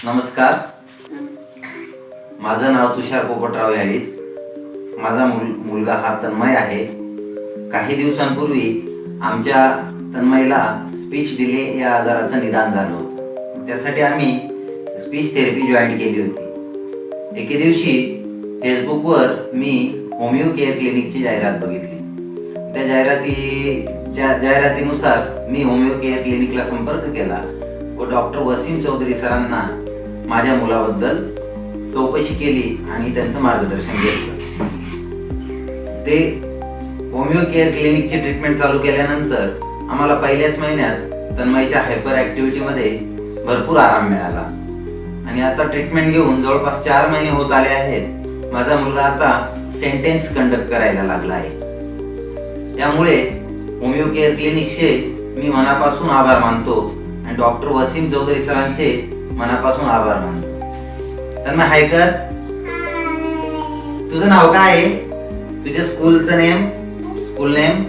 नमस्कार. माझं नाव तुषार पोपटराव याळीच. माझा मुलगा हा तन्मय आहे. काही दिवसांपूर्वी आमच्या तन्मयला स्पीच डिले या आजाराचं निदान झालं होतं. त्यासाठी आम्ही स्पीच थेरपी जॉईन केली होती. एके दिवशी फेसबुकवर मी होमिओ केअर क्लिनिकची जाहिरात बघितली. त्या जाहिरातीनुसार मी होमिओ केअर क्लिनिकला संपर्क केला व डॉक्टर वसीम चौधरी सरांना माझ्या मुलाबद्दल चौकशी केली आणि त्यांचं मार्गदर्शन घेतलं. ते होमिओ केअर क्लिनिकची ट्रीटमेंट चालू केल्यानंतर आम्हाला पहिल्याच महिन्यात तन्मयच्या हायपर ॲक्टिव्हिटीमध्ये भरपूर आराम मिळाला आणि आता ट्रीटमेंट घेऊन जवळपास 4 महिने होत आले आहेत. माझा मुलगा आता सेंटेन्स कंडक्ट करायला लागला आहे. त्यामुळे होमिओ केअर क्लिनिकचे मी मनापासून आभार मानतो आणि डॉक्टर वसीम चौधरी सरांचे मनापासून आभार मानतो. तन्मय हाय कर. तुझं नाव काय आहे? तुझ्या स्कूल नेम